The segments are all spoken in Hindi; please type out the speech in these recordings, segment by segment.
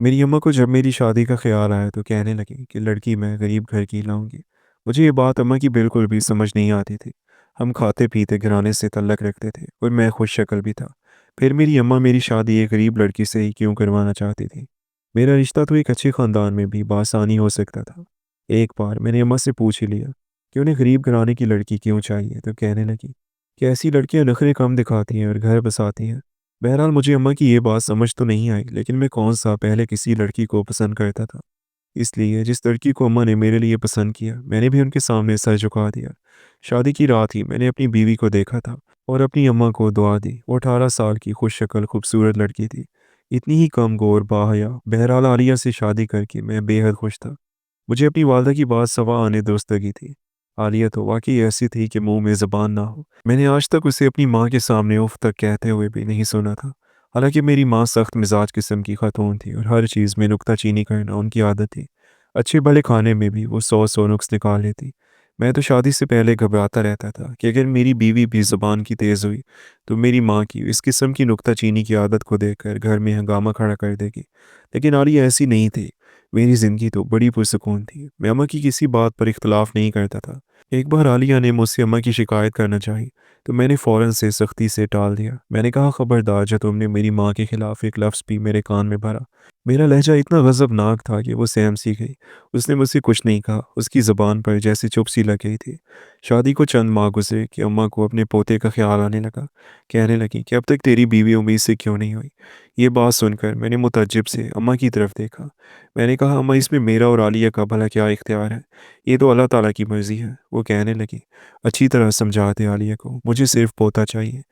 मेरी अम्मा को जब मेरी शादी का ख्याल आया तो कहने लगी कि लड़की मैं गरीब घर की लाऊंगी। मुझे ये बात अम्मा की बिल्कुल भी समझ नहीं आती थी। हम खाते पीते घराने से तल्लक रखते थे और मैं खुश शक्ल भी था। फिर मेरी अम्मा मेरी शादी एक गरीब लड़की से ही क्यों करवाना चाहती थी। मेरा रिश्ता तो एक अच्छे ख़ानदान में भी बासानी हो सकता था। एक बार मैंने अम्मा से पूछ ही लिया कि उन्हें गरीब घराने की लड़की क्यों चाहिए, तो कहने लगी कि ऐसी लड़कियां नखरे कम दिखाती हैं और घर बसाती हैं। बहरहाल मुझे अम्मा की ये बात समझ तो नहीं आई, लेकिन मैं कौन सा पहले किसी लड़की को पसंद करता था। इसलिए जिस लड़की को अम्मा ने मेरे लिए पसंद किया, मैंने भी उनके सामने सर झुका दिया। शादी की रात ही मैंने अपनी बीवी को देखा था और अपनी अम्मा को दुआ दी। वो 18 साल की खुश शक्ल खूबसूरत लड़की थी, इतनी ही कम गोर बाहया। बहरहाल आलिया से शादी करके मैं बेहद खुश था। मुझे अपनी वालदा की बात सवा आने दुरुस्त लगी थी। आलिया तो वाकई ऐसी थी कि मुंह में ज़बान ना हो। मैंने आज तक उसे अपनी माँ के सामने उफ तक कहते हुए भी नहीं सुना था। हालांकि मेरी माँ सख्त मिजाज किस्म की खातून थी और हर चीज़ में नुक्ताचीनी करना उनकी आदत थी। अच्छे भले खाने में भी वो सौ सौ नुक्स निकाल लेती। मैं तो शादी से पहले घबराता रहता था कि अगर मेरी बीवी भी ज़बान की तेज़ हुई तो मेरी माँ की इस किस्म की नुक्ताचीनी की आदत को देखकर घर में हंगामा खड़ा कर देगी। लेकिन आलिया ऐसी नहीं थी। मेरी ज़िंदगी तो बड़ी पुरसकून थी। मैं अम्मा की किसी बात पर इख्तलाफ नहीं करता था। एक बार आलिया ने मुझसे अम्मा की शिकायत करना चाही तो मैंने फ़ौरन से सख्ती से टाल दिया। मैंने कहा, खबरदार जब तुमने मेरी माँ के खिलाफ एक लफ्ज़ भी मेरे कान में भरा। मेरा लहजा इतना गज़बनाक था कि वो सहम सी गई। उसने मुझसे कुछ नहीं कहा, उसकी ज़बान पर जैसे चुप सी लग गई थी। शादी को चंद माह गुजरे कि अम्मा को अपने पोते का ख्याल आने लगा। कहने लगी कि अब तक तेरी बीवी उम्मीद से क्यों नहीं हुई। ये बात सुनकर मैंने मुतअज्जिब से अम्मा की तरफ देखा। मैंने कहा, अम्मा इसमें मेरा और आलिया का भला क्या इख्तियार है। ये तो अल्लाह ताला की मर्ज़ी है। वो कहने लगी, अच्छी तरह समझाते आलिया को, मुझे सिर्फ पोता चाहिए।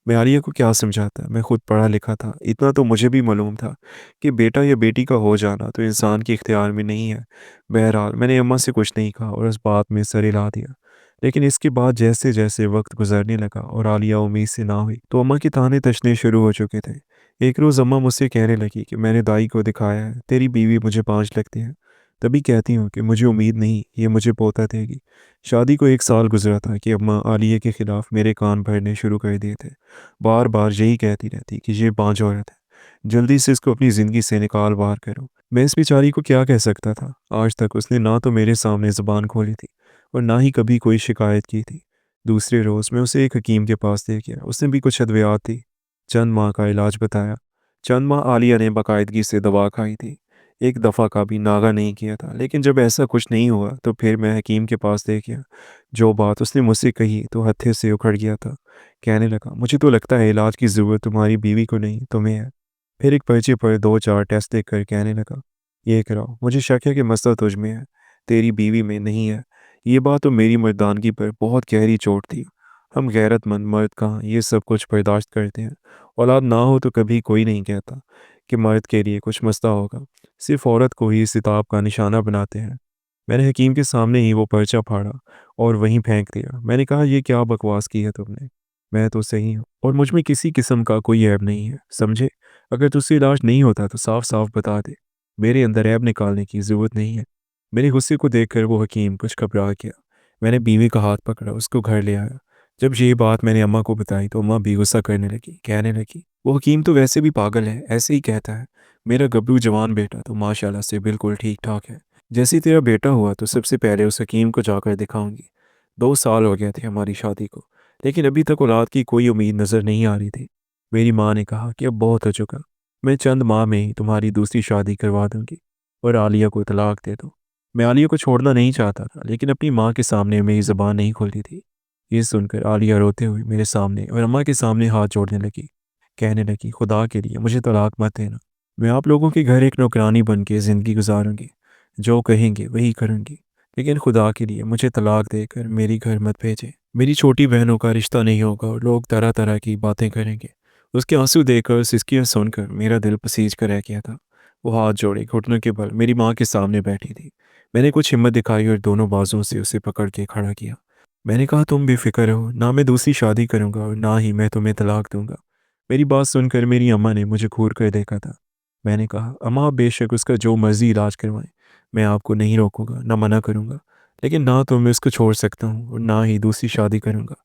मैं आलिया को क्या समझाता, मैं खुद पढ़ा लिखा था। इतना तो मुझे भी मालूम था कि बेटा या बेटी का हो जाना तो इंसान के इख्तियार में नहीं है। बहरहाल मैंने अम्मा से कुछ नहीं कहा और उस बात में सर हिला दिया। लेकिन इसके बाद जैसे जैसे वक्त गुजरने लगा और आलिया उम्मीद से ना हुई तो अम्मा के ताने तशने शुरू हो चुके थे। एक रोज़ अम्मा मुझसे कहने लगी कि मैंने दाई को दिखाया है, तेरी बीवी मुझे 5 लगती है। तभी कहती हूँ कि मुझे उम्मीद नहीं, ये मुझे पोता देगी। शादी को 1 साल गुजरा था कि अम्मा आलिया के खिलाफ मेरे कान भरने शुरू कर दिए थे। बार बार यही कहती रहती कि ये बांझ औरत है, जल्दी से इसको अपनी ज़िंदगी से निकाल बाहर करो। मैं इस बेचारी को क्या कह सकता था। आज तक उसने ना तो मेरे सामने ज़बान खोली थी और ना ही कभी कोई शिकायत की थी। दूसरे रोज़ मैं उसे एक हकीम के पास ले गया। उसने भी कुछ अद्वियात थी, चंद माह का इलाज बताया। चंद माह आलिया ने बाकायदगी से दवा खाई थी। एक दफ़ा का भी नागा नहीं किया था। लेकिन जब ऐसा कुछ नहीं हुआ तो फिर मैं हकीम के पास ले गया। जो बात उसने मुझसे कही तो हत्थे से उखड़ गया था। कहने लगा, मुझे तो लगता है इलाज की ज़रूरत तुम्हारी बीवी को नहीं, तुम्हें है। फिर एक पर्चे पर 2-4 टेस्ट देखकर कहने लगा, ये कराओ, मुझे शक है कि मसला तुझ में है, तेरी बीवी में नहीं है। ये बात तो मेरी मर्दानगी पर बहुत गहरी चोट थी। हम गैरतमंद मर्द कहाँ ये सब कुछ बर्दाश्त करते हैं। औलाद ना हो तो कभी कोई नहीं कहता कि मर्द के लिए कुछ मसला होगा। सिर्फ औरत को ही इस किताब का निशाना बनाते हैं। मैंने हकीम के सामने ही वो पर्चा फाड़ा और वहीं फेंक दिया। मैंने कहा, ये क्या बकवास की है तुमने। मैं तो सही हूँ और मुझ में किसी किस्म का कोई ऐब नहीं है, समझे। अगर तुझसे इलाज नहीं होता तो साफ साफ बता दे। मेरे अंदर ऐब निकालने की ज़रूरत नहीं है। मेरे गुस्से को देखकर वो हकीम कुछ घबरा गया। मैंने बीवी का हाथ पकड़ा, उसको घर ले आया। जब ये बात मैंने अम्मा को बताई तो अम्मा भी गुस्सा करने लगी। कहने लगी, वो हकीम तो वैसे भी पागल है, ऐसे ही कहता है। मेरा गब्बरू जवान बेटा तो माशाल्लाह से बिल्कुल ठीक ठाक है। जैसे ही तेरा बेटा हुआ तो सबसे पहले उस हकीम को जाकर दिखाऊंगी। 2 साल हो गए थे हमारी शादी को, लेकिन अभी तक औलाद की कोई उम्मीद नज़र नहीं आ रही थी। मेरी माँ ने कहा कि अब बहुत हो चुका, मैं चंद माह में ही तुम्हारी दूसरी शादी करवा दूंगी और आलिया को तलाक दे दो। मैं आलिया को छोड़ना नहीं चाहता था, लेकिन अपनी माँ के सामने मेरी ज़बान नहीं खुलती थी। ये सुनकर आलिया रोते हुए मेरे सामने और अम्मा के सामने हाथ जोड़ने लगी। कहने लगी, खुदा के लिए मुझे तलाक मत देना। मैं आप लोगों के घर एक नौकरानी बन के ज़िंदगी गुजारूंगी, जो कहेंगे वही करूंगी। लेकिन खुदा के लिए मुझे तलाक देकर मेरी घर मत भेजें। मेरी छोटी बहनों का रिश्ता नहीं होगा और लोग तरह तरह की बातें करेंगे। उसके आंसू देखकर, सिसकियां सुनकर मेरा दिल पसीज कर रह गया था। वो हाथ जोड़े घुटनों के बल मेरी माँ के सामने बैठी थी। मैंने कुछ हिम्मत दिखाई और दोनों बाजुओं से उसे पकड़ के खड़ा किया। मैंने कहा, तुम बेफिक्र रहो, ना मैं दूसरी शादी करूंगा और ना ही मैं तुम्हें तलाक दूंगा। मेरी बात सुनकर मेरी अम्मा ने मुझे घूर कर देखा था। मैंने कहा, अम्मा आप बेशक उसका जो मर्जी इलाज करवाएं, मैं आपको नहीं रोकूंगा, ना मना करूंगा। लेकिन ना तो मैं उसको छोड़ सकता हूँ और ना ही दूसरी शादी करूंगा,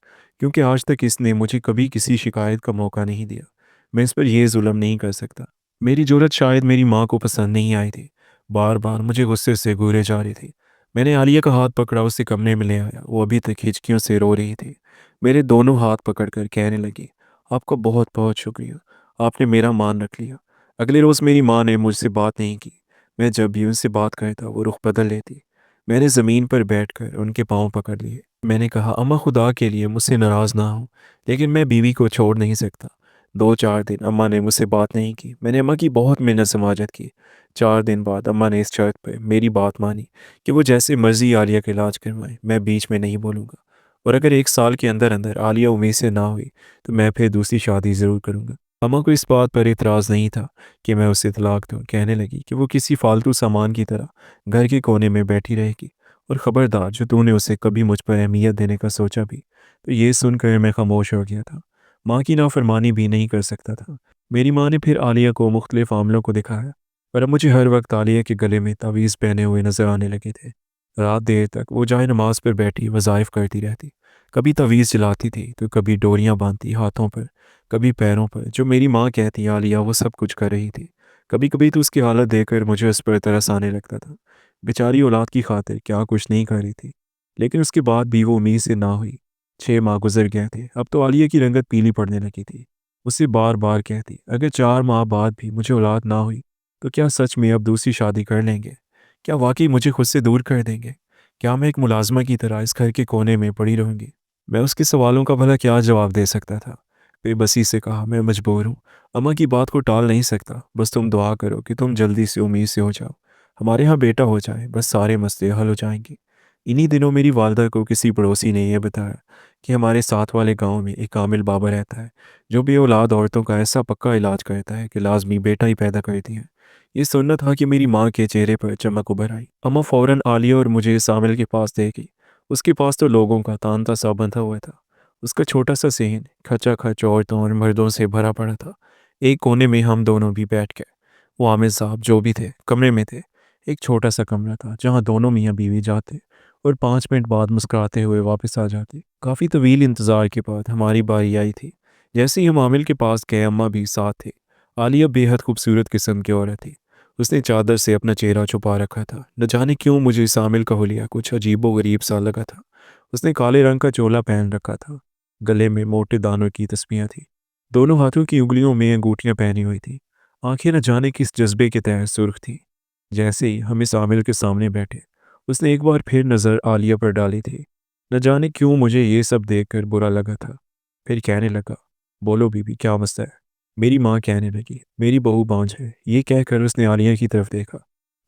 क्योंकि आज तक इसने मुझे कभी किसी शिकायत का मौका नहीं दिया। मैं इस पर यह जुल्म नहीं कर सकता। मेरी ज़रूरत शायद मेरी माँ को पसंद नहीं आई थी। बार-बार मुझे गुस्से से घूरे जा रही थी। मैंने आलिया का हाथ पकड़ा, उसे कमरे में ले आया। वो अभी तक हिचकियों से रो रही थी। मेरे दोनों हाथ पकड़कर कहने लगी, "आपका बहुत-बहुत शुक्रिया। आपने मेरा मान रख लिया।" अगले रोज़ मेरी माँ ने मुझसे बात नहीं की। मैं जब भी उनसे बात करता, वो रुख बदल लेती। मैंने ज़मीन पर बैठकर उनके पाँव पकड़ लिए। मैंने कहा, "अम्मा, खुदा के लिए मुझसे नाराज़ ना हो, लेकिन मैं बीवी को छोड़ नहीं सकता।" 2-4 दिन अम्मा ने मुझसे बात नहीं की। मैंने अम्मा की बहुत मिन्नत समाजत की। 4 दिन बाद अम्मा ने इस शर्त पे मेरी बात मानी कि वो जैसे मर्ज़ी आलिया का इलाज करवाएँ, मैं बीच में नहीं बोलूँगा। और अगर 1 साल के अंदर-अंदर आलिया उम्मीद से ना हुई, तो मैं फिर दूसरी शादी ज़रूर करूँगा। अम्मा को इस बात पर इतराज़ नहीं था कि मैं उसे तलाक दूँ। कहने लगी कि वो किसी फालतू सामान की तरह घर के कोने में बैठी रहेगी, और ख़बरदार, जो तूने उसे कभी मुझ पर अहमियत देने का सोचा भी। तो ये सुनकर मैं खामोश हो गया था। माँ की नाफरमानी भी नहीं कर सकता था। मेरी माँ ने फिर आलिया को मुख्तलिफ आमलों को दिखाया, पर अब मुझे हर वक्त आलिया के गले में तावीज़ पहने हुए नजर आने लगे थे। रात देर तक वो जाए नमाज पर बैठी वज़ाइफ करती रहती। कभी तावीज़ जलाती थी, तो कभी डोरियां बांधती हाथों पर, कभी पैरों पर। जो मेरी माँ कहती आलिया वो सब कुछ कर रही थी। कभी कभी तो उसकी हालत देखकर मुझे उस पर तरस आने लगता था। बेचारी औलाद की खातिर क्या कुछ नहीं कर रही थी। लेकिन उसके बाद भी वो उम्मीद से ना हुई। 6 माह गुजर गए थे। अब तो आलिया की रंगत पीली पड़ने लगी थी। उससे बार बार कहती, अगर 4 माह बाद भी मुझे औलाद ना हुई, तो क्या सच में अब दूसरी शादी कर लेंगे? क्या वाकई मुझे खुद से दूर कर देंगे? क्या मैं एक मुलाजमा की तरह इस घर के कोने में पड़ी रहूंगी? मैं उसके सवालों का भला क्या जवाब दे सकता था? बेबसी से कहा, मैं मजबूर हूँ। अम्मा की बात को टाल नहीं सकता। बस तुम दुआ करो कि तुम जल्दी से उम्मीद से हो जाओ। हमारे यहाँ बेटा हो जाए, बस सारे मसले हल हो जाएंगे। इन्हीं दिनों मेरी वालदा को किसी पड़ोसी ने यह बताया कि हमारे साथ वाले गांव में एक कामिल बाबा रहता है, जो भी औलाद औरतों का ऐसा पक्का इलाज करता है कि लाजमी बेटा ही पैदा करती है। ये सुनना था कि मेरी माँ के चेहरे पर चमक उभर आई। अम्मा फौरन आलिया और मुझे सामिल के पास देखी। उसके पास तो लोगों का तांता सा बंधा हुआ था। उसका छोटा सा सेहन खचाखच औरतों और मर्दों से भरा पड़ा था। एक कोने में हम दोनों भी बैठ गए। वो आमिर साहब जो भी थे कमरे में थे। एक छोटा सा कमरा था जहाँ दोनों मियाँ बीवी जाते और 5 मिनट बाद मुस्कुराते हुए वापस आ जाती। काफ़ी तवील इंतज़ार के बाद हमारी बारी आई थी। जैसे ही हम आमिल के पास गए, अम्मा भी साथ थे। आलिया बेहद खूबसूरत किस्म की औरत थी। उसने चादर से अपना चेहरा छुपा रखा था। न जाने क्यों मुझे इस आमिल का हुलिया कुछ अजीबो गरीब सा लगा था। उसने काले रंग का चोला पहन रखा था। गले में मोटे दानों की तस्बियाँ थी। दोनों हाथों की उंगलियों में अंगूठियां पहनी हुई थी। आंखें न जाने किस जज्बे के तहत सुर्ख थी। जैसे ही हम इस आमिल के सामने बैठे, उसने एक बार फिर नज़र आलिया पर डाली थी। न जाने क्यों मुझे ये सब देखकर बुरा लगा था। फिर कहने लगा, बोलो बीबी, क्या मसला है? मेरी माँ कहने लगी, मेरी बहू बांझ है। ये कहकर उसने आलिया की तरफ देखा,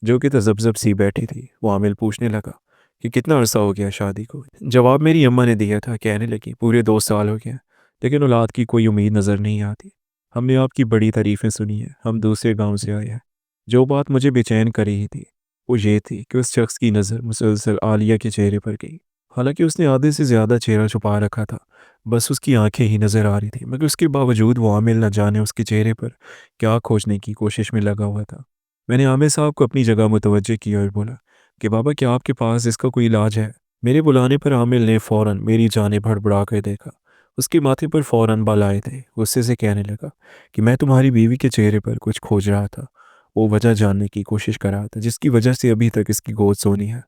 जो कि तजब्जब सी बैठी थी। वो आमिल पूछने लगा कि कितना अरसा हो गया शादी को। जवाब मेरी अम्मा ने दिया था। कहने लगी, पूरे 2 साल हो गए, लेकिन औलाद की कोई उम्मीद नज़र नहीं आती। हमने आपकी बड़ी तारीफ़ें सुनी हैं। हम दूसरे गांव से आए हैं। जो बात मुझे बेचैन कर रही थी, वो ये थी कि उस शख्स की नज़र मुसलसल आलिया के चेहरे पर गई। हालांकि उसने आधे से ज़्यादा चेहरा छुपा रखा था। बस उसकी आंखें ही नज़र आ रही थी, मगर उसके बावजूद वो आमिल न जाने उसके चेहरे पर क्या खोजने की कोशिश में लगा हुआ था। मैंने आमिर साहब को अपनी जगह मुतवज्जे किया और बोला कि बाबा, क्या आपके पास इसका कोई इलाज है? मेरे बुलाने पर आमिल ने फ़ौरन मेरी जानिब भड़बड़ा कर देखा। उसके माथे पर फ़ौरन बाल आए थे। गुस्से से कहने लगा कि मैं तुम्हारी बीवी के चेहरे पर कुछ खोज रहा था। वो वजह जानने की कोशिश कर रहा था जिसकी वजह से अभी तक इसकी गोद सोनी है।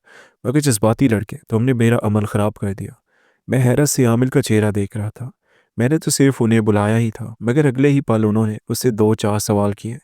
मगर जज्बाती लड़के, तुमने मेरा अमल ख़राब कर दिया। मैं हैरत से आमिल का चेहरा देख रहा था। मैंने तो सिर्फ उन्हें बुलाया ही था, मगर अगले ही पल उन्होंने उससे 2-4 सवाल किए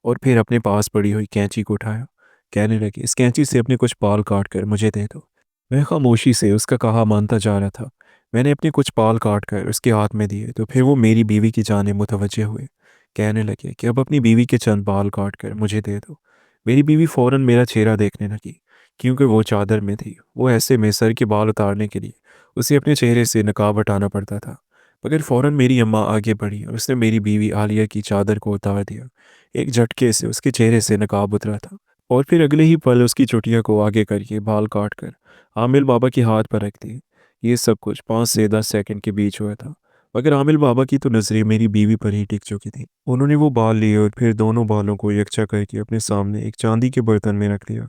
और फिर अपने पास पड़ी हुई कैंची को उठाया। कहने लगे, इस कैंची से अपने कुछ बाल काट कर मुझे दे दो। मैं खामोशी से उसका कहा मानता जा रहा था। मैंने अपने कुछ बाल काट कर उसके हाथ में दिए, तो फिर वो मेरी बीवी की जाने मुतवज्जे हुए। कहने लगे कि अब अपनी बीवी के चंद बाल काट कर मुझे दे दो। मेरी बीवी फ़ौरन मेरा चेहरा देखने लगी, क्योंकि वो चादर में थी। वो ऐसे में सर के बाल उतारने के लिए उसे अपने चेहरे से नकाब हटाना पड़ता था। मगर फ़ौरन मेरी अम्मा आगे बढ़ी और उसने मेरी बीवी आलिया की चादर को उतार दिया। एक झटके से उसके चेहरे से नकाब उतरा था, और फिर अगले ही पल उसकी चुटिया को आगे करके बाल काट कर आमिल बाबा के हाथ पर रख दिए। ये सब कुछ 5 से 10 सेकंड के बीच हुआ था, मगर आमिल बाबा की तो नज़रें मेरी बीवी पर ही टिक चुकी थी। उन्होंने वो बाल लिए और फिर दोनों बालों को यकजा करके अपने सामने एक चांदी के बर्तन में रख दिया।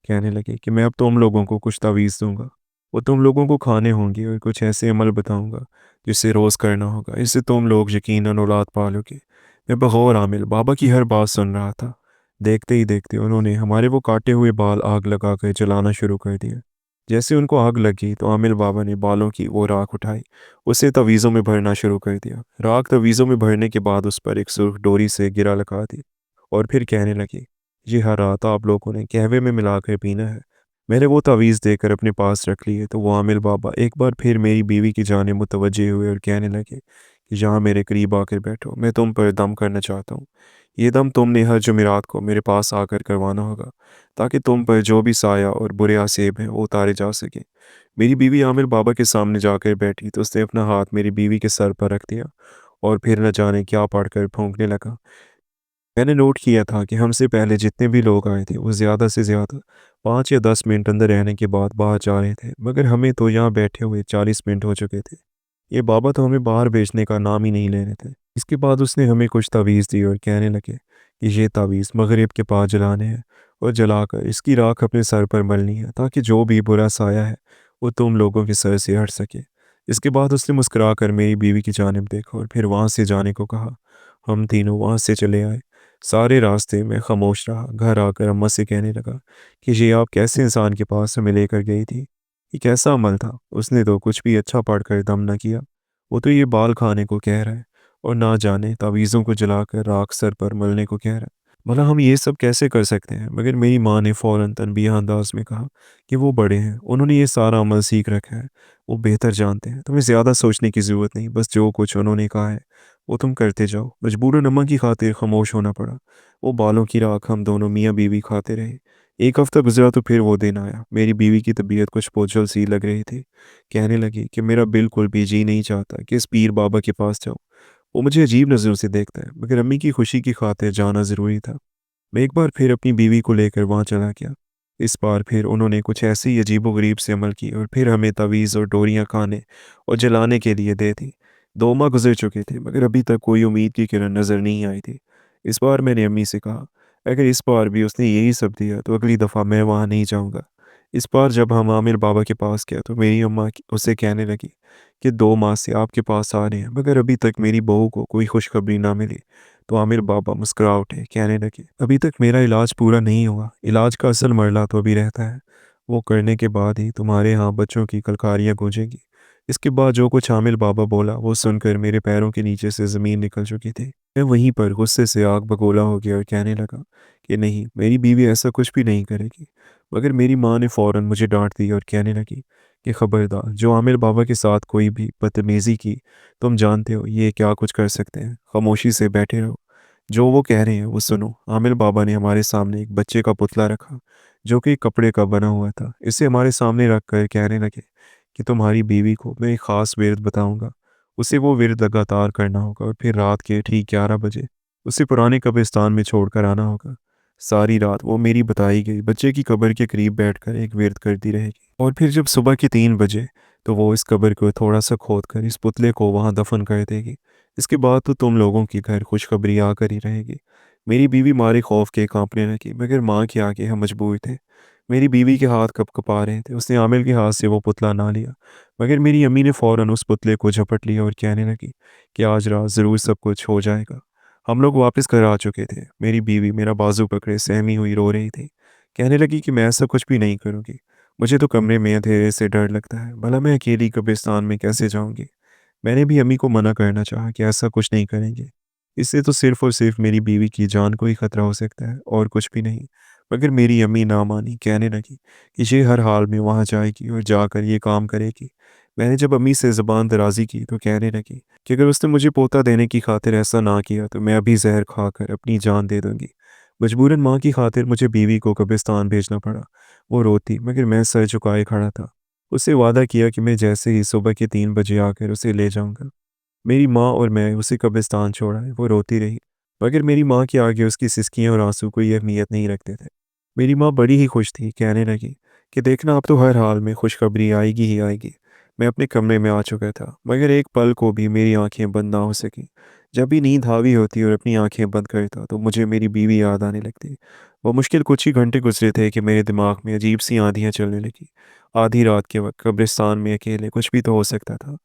कहने लगे कि मैं अब तुम लोगों को कुछ तावीज़ दूंगा। वो तुम लोगों को खाने होंगे और कुछ ऐसे अमल बताऊंगा जिससे रोज़ करना होगा। इससे तुम लोग यकीनन औलाद पालोगे। मैं बगौर आमिल बाबा की हर बात सुन रहा था। देखते ही देखते उन्होंने हमारे वो काटे हुए बाल आग लगा कर जलाना शुरू कर दिया। जैसे उनको आग लगी तो आमिल बाबा ने बालों की वो राख उठाई, उसे तवीज़ों में भरना शुरू कर दिया। राख तवीज़ों में भरने के बाद उस पर एक सुर्ख डोरी से गिरा लगा दी और फिर कहने लगे, ये हर रात आप लोगों ने कहवे में मिलाकर पीना है। मैंने वो तावीज़ देकर अपने पास रख लिए तो वो आमिल बाबा एक बार फिर मेरी बीवी की जाने मुतवज्जे हुए और कहने लगे कि यहाँ मेरे करीब आकर बैठो, मैं तुम पर दम करना चाहता हूँ। ये दम तुमने हर जुमेरात को मेरे पास आकर करवाना होगा, ताकि तुम पर जो भी साया और बुरे आसेब हैं वो उतारे जा सके। मेरी बीवी आमिर बाबा के सामने जाकर बैठी तो उसने अपना हाथ मेरी बीवी के सर पर रख दिया और फिर न जाने क्या पढ़कर फूंकने लगा। मैंने नोट किया था कि हमसे पहले जितने भी लोग आए थे वो ज़्यादा से ज़्यादा 5 या 10 मिनट अंदर रहने के बाद बाहर जा रहे थे, मगर हमें तो यहाँ बैठे हुए 40 मिनट हो चुके थे। ये बाबा तो हमें बाहर भेजने का नाम ही नहीं ले रहे थे। इसके बाद उसने हमें कुछ तावीज़ दी और कहने लगे कि ये तावीज़ मगरिब के पास जलाने हैं और जलाकर इसकी राख अपने सर पर मलनी है, ताकि जो भी बुरा साया है वो तुम लोगों के सर से हट सके। इसके बाद उसने मुस्कुराकर मेरी बीवी की जानिब देखा और फिर वहाँ से जाने को कहा। हम तीनों वहाँ से चले आए। सारे रास्ते में खामोश रहा। घर आकर अम्मा से कहने लगा कि ये आप कैसे इंसान के पास हमें लेकर गई थी? ये कैसा अमल था? उसने तो कुछ भी अच्छा पढ़कर दम न किया। वो तो ये बाल खाने को कह रहा है और ना जाने तावीज़ों को जलाकर राख सर पर मलने को कह रहा है। भला हम ये सब कैसे कर सकते हैं? मगर मेरी माँ ने फ़ौरन तनबीह अंदाज में कहा कि वो बड़े हैं, उन्होंने ये सारा अमल सीख रखा है, वो बेहतर जानते हैं। तुम्हें ज़्यादा सोचने की ज़रूरत नहीं, बस जो कुछ उन्होंने कहा है वो तुम करते जाओ। मजबूरन अम्मा की खातिर खामोश होना पड़ा। वो बालों की राख हम दोनों मियाँ बीवी खाते रहे। एक हफ्ता गुजरा तो फिर वो दिन आया। मेरी बीवी की तबीयत कुछ बोझल सी लग रही थी। कहने लगी कि मेरा बिल्कुल भी जी नहीं चाहता कि इस पीर बाबा के पास जाऊं। वो मुझे अजीब नज़रों से देखता है, मगर अम्मी की खुशी की खातिर जाना ज़रूरी था। मैं एक बार फिर अपनी बीवी को लेकर वहाँ चला गया। इस बार फिर उन्होंने कुछ ऐसे ही अजीबो-गरीब से अमल किए और फिर हमें तावीज़ और डोरियाँ खाने और जलाने के लिए दे दी। 2 माह गुज़र चुके थे, मगर अभी तक कोई उम्मीद की किरण नज़र नहीं आई थी। इस बार मैंने अम्मी से कहा, अगर इस बार भी उसने यही सब दिया तो अगली दफ़ा मैं वहाँ नहीं जाऊँगा। इस बार जब हम आमिर बाबा के पास गए तो मेरी अम्मा उससे कहने लगी कि 2 माह से आपके पास आ रहे हैं, मगर अभी तक मेरी बहू को कोई खुशखबरी ना मिली। तो आमिर बाबा मुस्कुरा उठे, कहने लगे, अभी तक मेरा इलाज पूरा नहीं हुआ। इलाज का असल मरला तो अभी रहता है। वो करने के बाद ही तुम्हारे यहाँ बच्चों की कलकारियाँ गूंजेंगी। इसके बाद जो कुछ आमिर बाबा बोला वो सुनकर मेरे पैरों के नीचे से ज़मीन निकल चुकी थी। मैं वहीं पर गुस्से से आग बगोला हो गया और कहने लगा कि नहीं, मेरी बीवी ऐसा कुछ भी नहीं करेगी। मगर मेरी माँ ने फ़ौरन मुझे डांट दी और कहने लगी कि खबरदार, जो आमिर बाबा के साथ कोई भी बदतमीज़ी की, तुम जानते हो ये क्या कुछ कर सकते हैं। खामोशी से बैठे रहो, जो वो कह रहे हैं वो सुनो। आमिर बाबा ने हमारे सामने एक बच्चे का पुतला रखा, जो कि कपड़े का बना हुआ था। इसे हमारे सामने रख कर कहने लगे कि तुम्हारी बीवी को मैं एक ख़ास विर्द बताऊंगा। उसे वो विर्द लगातार करना होगा और फिर रात के ठीक 11 बजे उसे पुराने कब्रिस्तान में छोड़कर आना होगा। सारी रात वो मेरी बताई गई बच्चे की कब्र के करीब बैठकर एक विर्द करती रहेगी और फिर जब सुबह के 3 बजे तो वो इस कब्र को थोड़ा सा खोद कर इस पुतले को वहाँ दफन कर देगी। इसके बाद तो तुम लोगों के घर खुशखबरी आकर ही रहेगी। मेरी बीवी मारे खौफ के कांपने लगी, मगर माँ के आगे हम मजबूर थे। मेरी बीवी के हाथ कँप-कँपा रहे थे। उसने आमिर के हाथ से वो पुतला ना लिया, मगर मेरी अम्मी ने फ़ौरन उस पुतले को झपट लिया और कहने लगी कि आज रात ज़रूर सब कुछ हो जाएगा। हम लोग वापस घर आ चुके थे। मेरी बीवी मेरा बाजू पकड़े सहमी हुई रो रही थी। कहने लगी कि मैं ऐसा कुछ भी नहीं करूँगी। मुझे तो कमरे में अंधेरे से डर लगता है। भला मैं अकेली कब्रिस्तान में कैसे जाऊँगी? मैंने भी अम्मी को मना करना चाहा कि ऐसा कुछ नहीं करेंगे। इससे तो सिर्फ़ और सिर्फ़ मेरी बीवी की जान को ही खतरा हो सकता है और कुछ भी नहीं। मगर मेरी अम्मी ना मानी, कहने लगी कि ये हर हाल में वहाँ जाएगी और जाकर ये काम करेगी। मैंने जब अम्मी से ज़बान दराज़ी की तो कहने लगी कि अगर उसने मुझे पोता देने की खातिर ऐसा ना किया तो मैं अभी ज़हर खाकर अपनी जान दे दूँगी। मजबूरन माँ की खातिर मुझे बीवी को कब्रिस्तान भेजना पड़ा। वो रोती, मगर मैं सर झुकाए खड़ा था। उससे वादा किया कि मैं जैसे ही सुबह के 3 बजे आकर उसे ले जाऊँगा। मेरी माँ और मैं उसे कब्रिस्तान छोड़ आए। वो रोती रही, मगर मेरी माँ के आगे उसकी सिसकियाँ और आंसू कोई अहमियत नहीं रखते थे। मेरी माँ बड़ी ही खुश थी, कहने लगी कि देखना अब तो हर हाल में खुशखबरी आएगी ही आएगी। मैं अपने कमरे में आ चुका था, मगर एक पल को भी मेरी आंखें बंद ना हो सकी। जब भी नींद हावी होती और अपनी आंखें बंद करता तो मुझे मेरी बीवी याद आने लगती। वो मुश्किल कुछ ही घंटे गुजरे थे कि मेरे दिमाग में अजीब सी आंधियाँ चलने लगी। आधी रात के वक्त कब्रिस्तान में अकेले कुछ भी तो हो सकता था।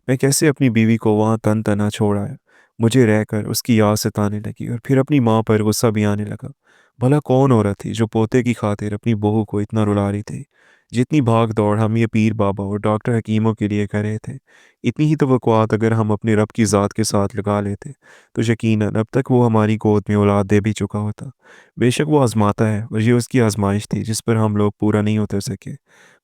मैं कैसे अपनी बीवी को वहाँ तन तना छोड़ आया? मुझे रहकर उसकी याद सताने लगी और फिर अपनी माँ पर गुस्सा भी आने लगा। भला कौन औरत थी जो पोते की खातिर अपनी बहू को इतना रुला रही थी? जितनी भाग दौड़ हम ये पीर बाबा और डॉक्टर हकीमों के लिए कर रहे थे, इतनी ही तवक्कुआत अगर हम अपने रब की ज़ात के साथ लगा लेते, तो यकीनन अब तक वो हमारी गोद में औलाद दे भी चुका होता। बेशक वो आज़माता है और ये उसकी आज़माइश थी जिस पर हम लोग पूरा नहीं उतर सके।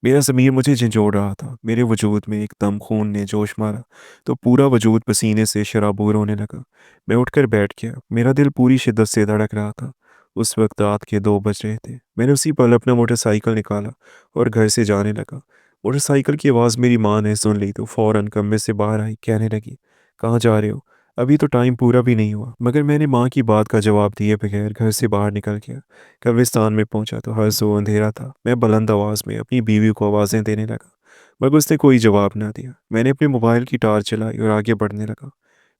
मेरा ज़मीर मुझे झंझोड़ रहा था, मेरे वजूद में एकदम खून ने जोश मारा, तो पूरा वजूद पसीने से शराबूर होने लगा। मैं उठकर बैठ गया, मेरा दिल पूरी शिद्दत से धड़क रहा था। उस वक्त रात के 2 बज रहे थे। मैंने उसी पल अपना मोटरसाइकिल निकाला और घर से जाने लगा। मोटरसाइकिल की आवाज़ मेरी माँ ने सुन ली तो फ़ौरन कमरे से बाहर आई, कहने लगी, "कहाँ जा रहे हो? अभी तो टाइम पूरा भी नहीं हुआ।" मगर मैंने माँ की बात का जवाब दिए बगैर घर से बाहर निकल गया। कब्रिस्तान में पहुंचा तो हर सू अंधेरा था। मैं बुलंद आवाज़ में अपनी बीवी को आवाज़ें देने लगा, मगर उसने कोई जवाब ना दिया। मैंने अपने मोबाइल की टार्च चलाई और आगे बढ़ने लगा।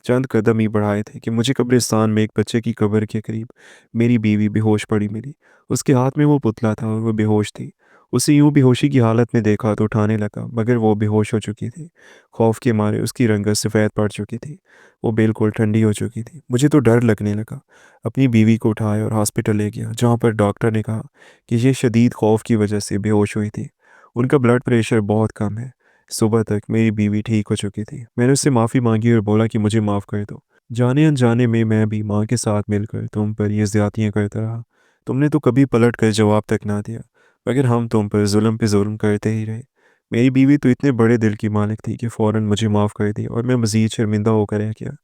चंद कदम ही बढ़ाए थे कि मुझे कब्रिस्तान में एक बच्चे की कब्र के करीब मेरी बीवी बेहोश पड़ी मिली। उसके हाथ में वो पुतला था और वो बेहोश थी। उसे यूं बेहोशी की हालत में देखा तो उठाने लगा, मगर वो बेहोश हो चुकी थी। खौफ के मारे उसकी रंगत सफ़ेद पड़ चुकी थी। वो बिल्कुल ठंडी हो चुकी थी। मुझे तो डर लगने लगा। अपनी बीवी को उठाया और हॉस्पिटल ले गया, जहाँ पर डॉक्टर ने कहा कि ये शदीद खौफ की वजह से बेहोश हुई थी। उनका ब्लड प्रेशर बहुत कम है। सुबह तक मेरी बीवी ठीक हो चुकी थी। मैंने उससे माफ़ी मांगी और बोला कि मुझे माफ़ कर दो। जाने अनजाने में मैं भी माँ के साथ मिलकर तुम पर ये ज़्यादतियाँ करता रहा। तुमने तो कभी पलट कर जवाब तक ना दिया, मगर हम तुम पर जुल्म पे जुल्म करते ही रहे। मेरी बीवी तो इतने बड़े दिल की मालिक थी कि फ़ौरन मुझे माफ़ कर दी और मैं मज़ीद शर्मिंदा होकर रह गया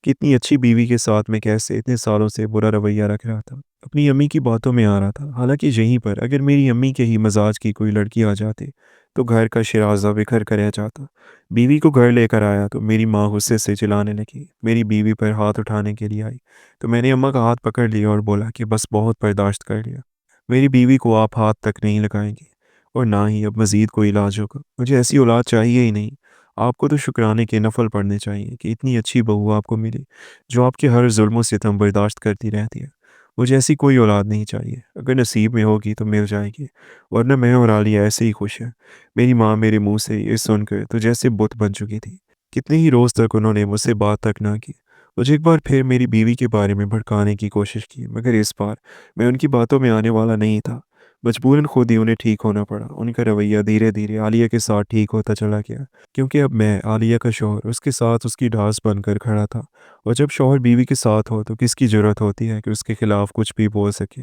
कि इतनी अच्छी बीवी के साथ मैं कैसे इतने सालों से बुरा रवैया रख रहा था। अपनी अम्मी की बातों में आ रहा था। हालाँकि यहीं पर अगर मेरी अम्मी के ही मज़ाज की कोई लड़की आ जाती, तो घर का शिराज़ा बिखर कर रह जाता। बीवी को घर लेकर आया तो मेरी माँ गुस्से से चिल्लाने लगी। मेरी बीवी पर हाथ उठाने के लिए आई, तो मैंने अम्मा का हाथ पकड़ लिया और बोला कि बस बहुत बर्दाश्त कर लिया। मेरी बीवी को आप हाथ तक नहीं लगाएँगी और ना ही अब मज़ीद कोई इलाज होगा। मुझे ऐसी औलाद चाहिए ही नहीं। आपको तो शुक्राने के नफ़ल पड़ने चाहिए कि इतनी अच्छी बहू आपको मिली, जो आपके हर ज़ुल्म व सितम बर्दाश्त करती रहती है। मुझे ऐसी कोई औलाद नहीं चाहिए। अगर नसीब में होगी तो मिल जाएगी, वरना मैं और आलिया ऐसे ही खुश हैं। मेरी माँ मेरे मुँह से ये सुनकर तो जैसे बुत बन चुकी थी। कितने ही रोज़ तक उन्होंने मुझसे बात तक ना की। मुझे एक बार फिर मेरी बीवी के बारे में भड़काने की कोशिश की, मगर इस बार मैं उनकी बातों में आने वाला नहीं था। मजबूरन खुद ही उन्हें ठीक होना पड़ा। उनका रवैया धीरे-धीरे आलिया के साथ ठीक होता चला गया, क्योंकि अब मैं आलिया का शौहर उसके साथ उसकी ढास बनकर खड़ा था। और जब शौहर बीवी के साथ हो तो किसकी ज़रूरत होती है कि उसके खिलाफ कुछ भी बोल सके।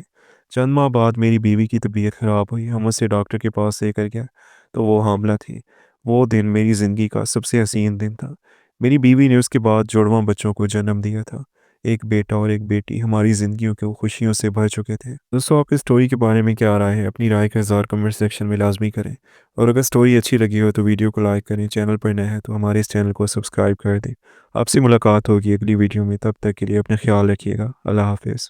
चंद माह बाद मेरी बीवी की तबीयत ख़राब हुई। हम उसे डॉक्टर के पास लेकर गया तो वो हामिला थी। वो दिन मेरी ज़िंदगी का सबसे हसीन दिन था। मेरी बीवी ने उसके बाद जुड़वां बच्चों को जन्म दिया था। एक बेटा और एक बेटी हमारी ज़िंदगियों को खुशियों से भर चुके थे। दोस्तों, आपकी स्टोरी के बारे में क्या राय है? अपनी राय का इज़हार कमेंट सेक्शन में लाज़मी करें। और अगर स्टोरी अच्छी लगी हो तो वीडियो को लाइक करें। चैनल पर नए हैं तो हमारे इस चैनल को सब्सक्राइब कर दें। आपसे मुलाकात होगी अगली वीडियो में। तब तक के लिए अपना ख्याल रखिएगा। अल्लाह हाफ़िज़।